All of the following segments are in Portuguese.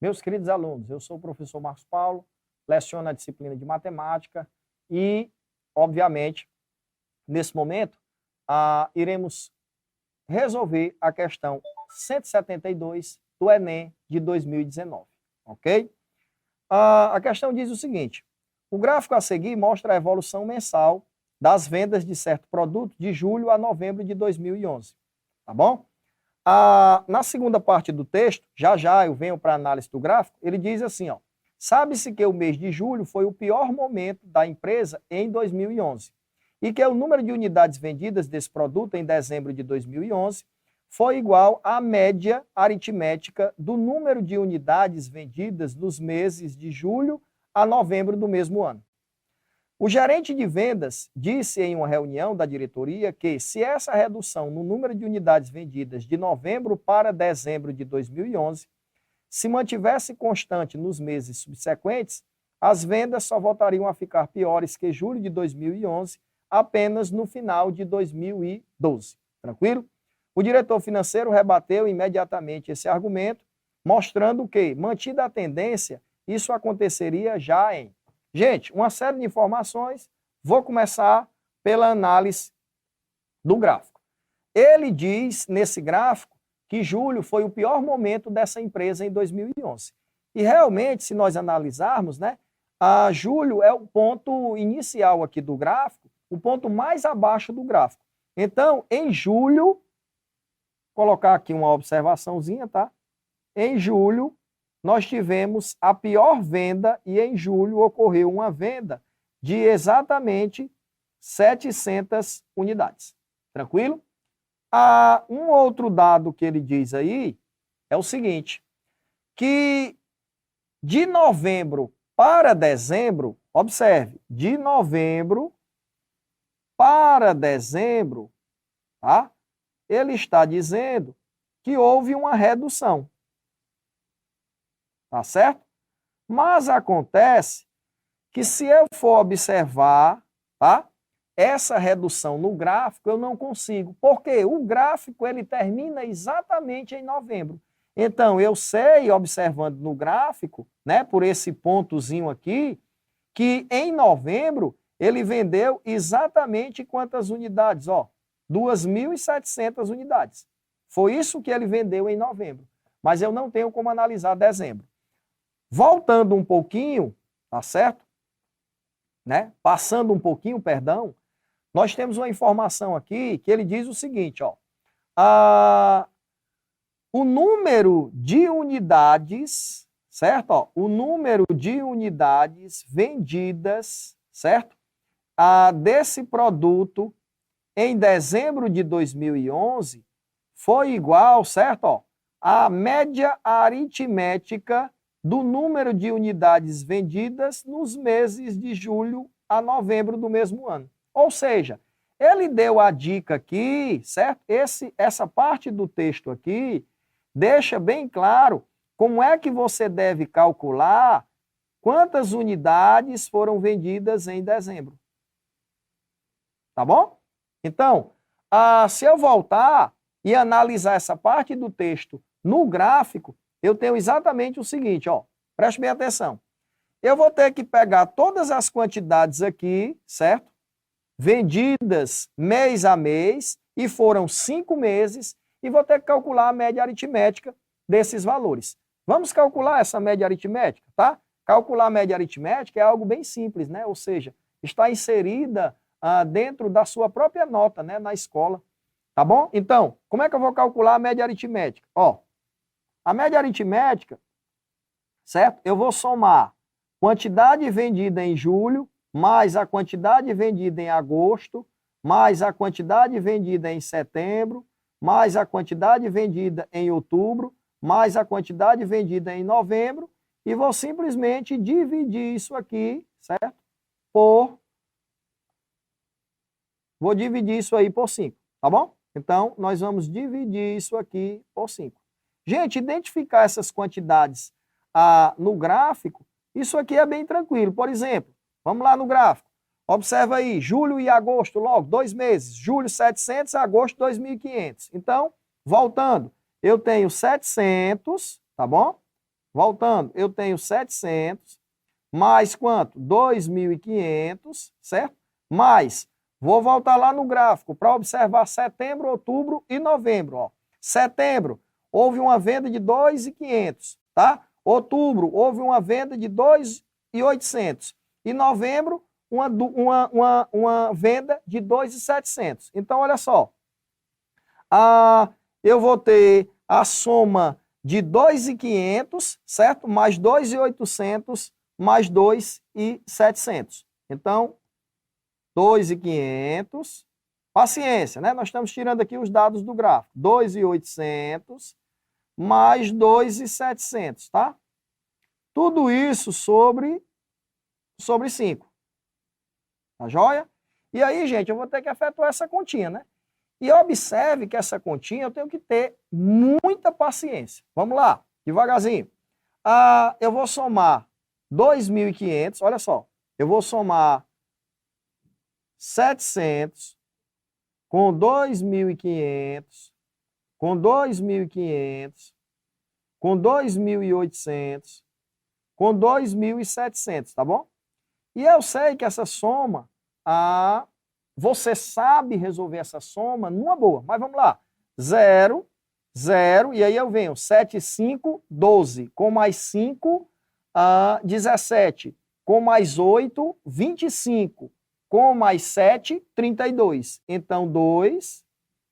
Meus queridos alunos, eu sou o professor Marcos Paulo, leciono a disciplina de matemática e, obviamente, nesse momento, iremos resolver a questão 172 do Enem de 2019, ok? A questão diz o seguinte: o gráfico a seguir mostra a evolução mensal das vendas de certo produto de julho a novembro de 2011, tá bom? Na segunda parte do texto, já eu venho para a análise do gráfico, ele diz assim, ó: sabe-se que o mês de julho foi o pior momento da empresa em 2011 e que o número de unidades vendidas desse produto em dezembro de 2011 foi igual à média aritmética do número de unidades vendidas nos meses de julho a novembro do mesmo ano. O gerente de vendas disse em uma reunião da diretoria que, se essa redução no número de unidades vendidas de novembro para dezembro de 2011 se mantivesse constante nos meses subsequentes, as vendas só voltariam a ficar piores que julho de 2011 apenas no final de 2012. Tranquilo? O diretor financeiro rebateu imediatamente esse argumento, mostrando que, mantida a tendência, isso aconteceria já em... Gente, uma série de informações, vou começar pela análise do gráfico. Ele diz, nesse gráfico, que julho foi o pior momento dessa empresa em 2011. E realmente, se nós analisarmos, né, julho é o ponto inicial aqui do gráfico, o ponto mais abaixo do gráfico. Então, em julho, vou colocar aqui uma observaçãozinha, tá? Em julho, nós tivemos a pior venda e em julho ocorreu uma venda de exatamente 700 unidades. Tranquilo? Um outro dado que ele diz aí é o seguinte, que de novembro para dezembro, observe, de novembro para dezembro, tá? Ele está dizendo que houve uma redução. Tá certo? Mas acontece que se eu for observar, tá? Essa redução no gráfico eu não consigo, porque o gráfico ele termina exatamente em novembro. Então eu sei, observando no gráfico, né, por esse pontozinho aqui, que em novembro ele vendeu exatamente quantas unidades? Ó, 2.700 unidades. Foi isso que ele vendeu em novembro. Mas eu não tenho como analisar dezembro. Voltando um pouquinho, tá certo? Né? Passando um pouquinho, perdão, nós temos uma informação aqui que ele diz o seguinte, ó, o número de unidades, certo? Ó, o número de unidades vendidas, certo? Desse produto em dezembro de 2011 foi igual, certo? Ó, à média aritmética do número de unidades vendidas nos meses de julho a novembro do mesmo ano. Ou seja, ele deu a dica aqui, certo? Essa parte do texto aqui deixa bem claro como é que você deve calcular quantas unidades foram vendidas em dezembro. Tá bom? Então, se eu voltar e analisar essa parte do texto no gráfico, eu tenho exatamente o seguinte, ó, preste bem atenção. Eu vou ter que pegar todas as quantidades aqui, certo? Vendidas mês a mês, e foram 5 meses, e vou ter que calcular a média aritmética desses valores. Vamos calcular essa média aritmética, tá? Calcular a média aritmética é algo bem simples, né? Ou seja, está inserida dentro da sua própria nota, né, na escola. Tá bom? Então, como é que eu vou calcular a média aritmética? Ó, a média aritmética, certo? Eu vou somar quantidade vendida em julho, mais a quantidade vendida em agosto, mais a quantidade vendida em setembro, mais a quantidade vendida em outubro, mais a quantidade vendida em novembro, e vou simplesmente dividir isso aqui, certo? Vou dividir isso aí por 5, tá bom? Então, nós vamos dividir isso aqui por 5. Gente, identificar essas quantidades no gráfico, isso aqui é bem tranquilo. Por exemplo, vamos lá no gráfico. Observa aí, julho e agosto, logo, 2 meses. Julho, 700, agosto, 2.500. Então, voltando, eu tenho 700, tá bom? voltando, eu tenho 700, mais quanto? 2.500, certo? Mais, vou voltar lá no gráfico para observar setembro, outubro e novembro. Ó. Setembro, houve uma venda de 2.500, tá? Outubro, houve uma venda de 2.800. E novembro, uma venda de 2.700. Então, olha só. Eu vou ter a soma de 2.500, certo? Mais 2.800, mais 2.700. Então, 2.500. Paciência, né? Nós estamos tirando aqui os dados do gráfico. 2.800 mais 2.700, tá? Tudo isso sobre 5. Tá joia? E aí, gente, eu vou ter que efetuar essa continha, né? E observe que essa continha eu tenho que ter muita paciência. Vamos lá, devagarzinho. Eu vou somar 2.500, olha só. Eu vou somar 700 com 2.500, com 2.500, com 2.800, com 2.700, tá bom? E eu sei que essa soma, você sabe resolver essa soma numa boa. Mas vamos lá. 0, 0, e aí eu venho 7, 5, 12, com mais 5, 17, com mais 8, 25, com mais 7, 32. Então, 2,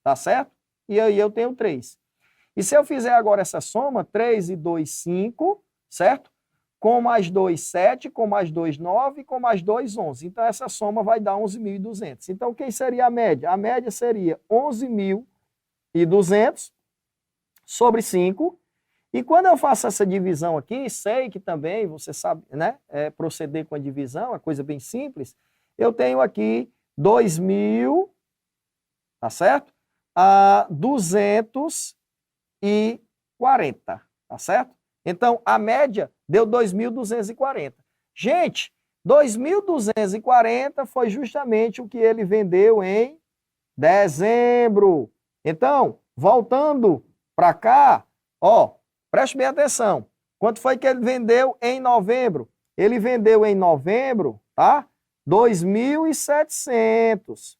tá certo? E aí eu tenho 3. E se eu fizer agora essa soma, 3 e 2, 5, certo? Com mais 2, 7, com mais 2, 9, com mais 2, 11. Então, essa soma vai dar 11.200. Então, quem seria a média? A média seria 11.200 sobre 5. E quando eu faço essa divisão aqui, sei que também, você sabe, né, proceder com a divisão, é coisa bem simples. Eu tenho aqui 2.000, tá certo? 240, tá certo? Então, a média deu 2.240. Gente, 2.240 foi justamente o que ele vendeu em dezembro. Então, voltando para cá, ó, preste bem atenção. Quanto foi que ele vendeu em novembro? Ele vendeu em novembro, tá? 2.700.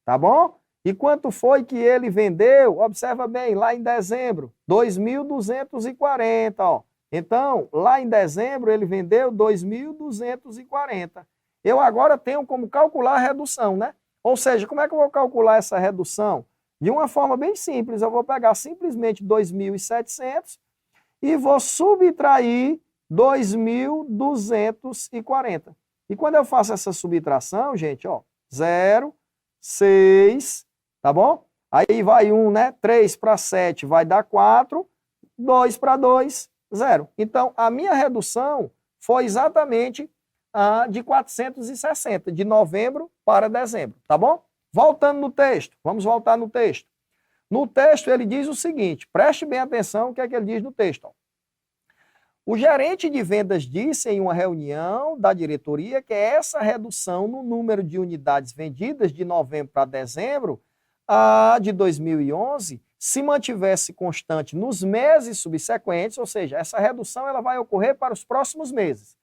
Tá bom? E quanto foi que ele vendeu? Observa bem, lá em dezembro, 2.240, ó. Então, lá em dezembro, ele vendeu 2.240. Eu agora tenho como calcular a redução, né? Ou seja, como é que eu vou calcular essa redução? De uma forma bem simples, eu vou pegar simplesmente 2.700 e vou subtrair 2.240. E quando eu faço essa subtração, gente, ó, 0, 6, tá bom? Aí vai 1, né? 3 para 7 vai dar 4, 2 para 2, 0. Então, a minha redução foi exatamente de 460, de novembro para dezembro, tá bom? Voltando no texto, vamos voltar no texto. No texto ele diz o seguinte, preste bem atenção o que é que ele diz no texto. Ó. O gerente de vendas disse em uma reunião da diretoria que essa redução no número de unidades vendidas de novembro para dezembro de 2011 se mantivesse constante nos meses subsequentes, ou seja, essa redução ela vai ocorrer para os próximos meses.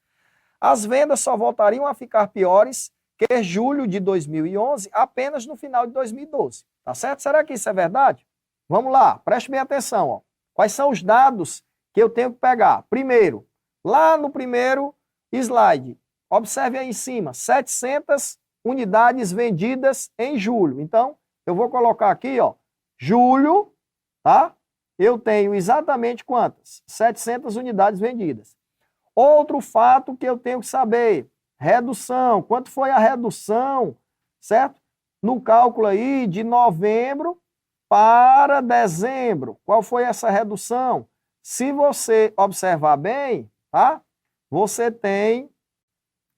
As vendas só voltariam a ficar piores que julho de 2011, apenas no final de 2012. Tá certo? Será que isso é verdade? Vamos lá, preste bem atenção. Ó. Quais são os dados que eu tenho que pegar? Primeiro, lá no primeiro slide, observe aí em cima, 700 unidades vendidas em julho. Então, eu vou colocar aqui, ó, julho, tá? Eu tenho exatamente quantas? 700 unidades vendidas. Outro fato que eu tenho que saber, redução. Quanto foi a redução, certo? No cálculo aí de novembro para dezembro. Qual foi essa redução? Se você observar bem, tá? Você tem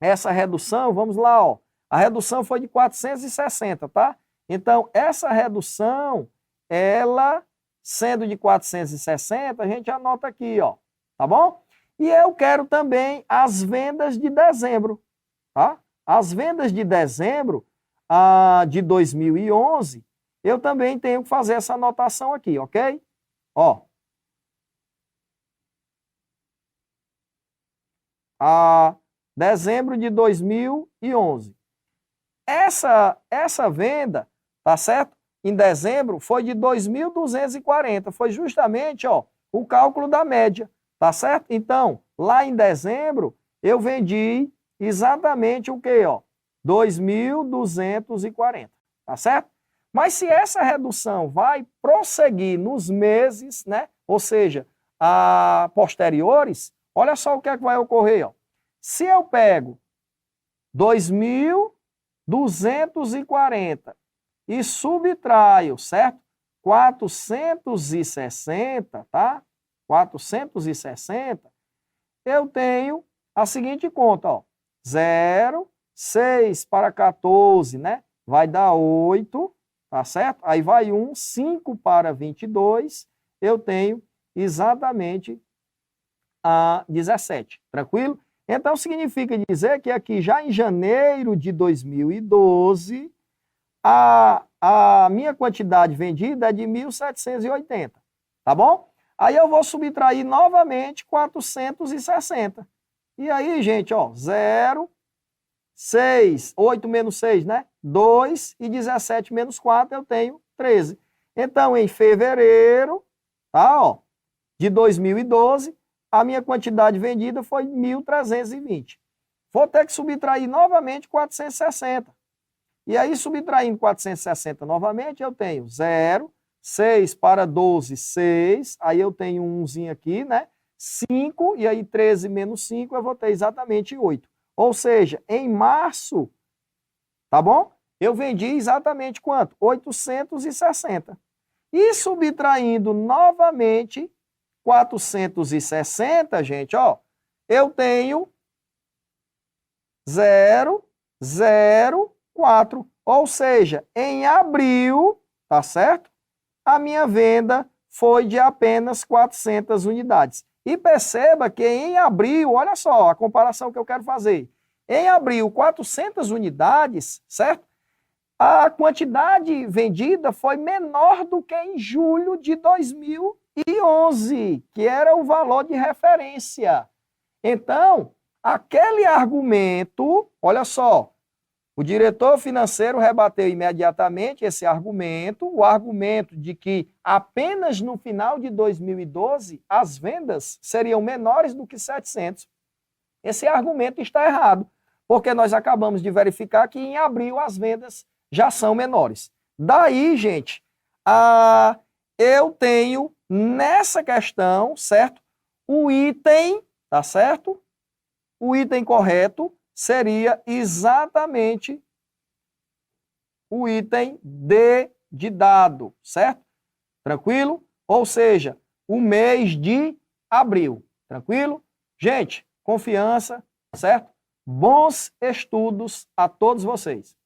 essa redução, vamos lá, ó. A redução foi de 460, tá? Então, essa redução, ela sendo de 460, a gente anota aqui, ó. Tá bom? E eu quero também as vendas de dezembro, tá? As vendas de dezembro de 2011, eu também tenho que fazer essa anotação aqui, ok? Ó. a dezembro de 2011. Essa venda, tá certo? Em dezembro foi de 2.240. Foi justamente, ó, o cálculo da média, tá certo? Então, lá em dezembro, eu vendi exatamente o quê, ó? 2.240, tá certo? Mas se essa redução vai prosseguir nos meses, né? Ou seja, a posteriores, olha só o que é que vai ocorrer, ó. Se eu pego 2.240 e subtraio, certo? 460, tá? 460, eu tenho a seguinte conta, ó. 0, 6 para 14, né? Vai dar 8, tá certo? Aí vai 1, 5 para 22, eu tenho exatamente a 17, tranquilo? Então, significa dizer que aqui, já em janeiro de 2012, a minha quantidade vendida é de 1.780, tá bom? Aí eu vou subtrair novamente 460. E aí, gente, ó, 0, 6, 8 menos 6, né? 2 e 17 menos 4, eu tenho 13. Então, em fevereiro, tá, ó, de 2012, a minha quantidade vendida foi 1.320. Vou ter que subtrair novamente 460. E aí, subtraindo 460 novamente, eu tenho 0, 6 para 12, 6. Aí eu tenho um 1zinho aqui, né? 5, e aí 13 menos 5, eu vou ter exatamente 8. Ou seja, em março, tá bom? Eu vendi exatamente quanto? 860. E subtraindo novamente 460, gente, ó, eu tenho 0,04. Ou seja, em abril, tá certo? A minha venda foi de apenas 400 unidades. E perceba que em abril, olha só a comparação que eu quero fazer. Em abril, 400 unidades, certo? A quantidade vendida foi menor do que em julho de 2011, que era o valor de referência. Então, aquele argumento, olha só, o diretor financeiro rebateu imediatamente esse argumento, o argumento de que apenas no final de 2012 as vendas seriam menores do que 700. Esse argumento está errado, porque nós acabamos de verificar que em abril as vendas já são menores. Daí, gente, eu tenho nessa questão, certo? O item, tá certo? O item correto seria exatamente o item D de dado, certo? Tranquilo? Ou seja, o mês de abril. Tranquilo? Gente, confiança, certo? Bons estudos a todos vocês.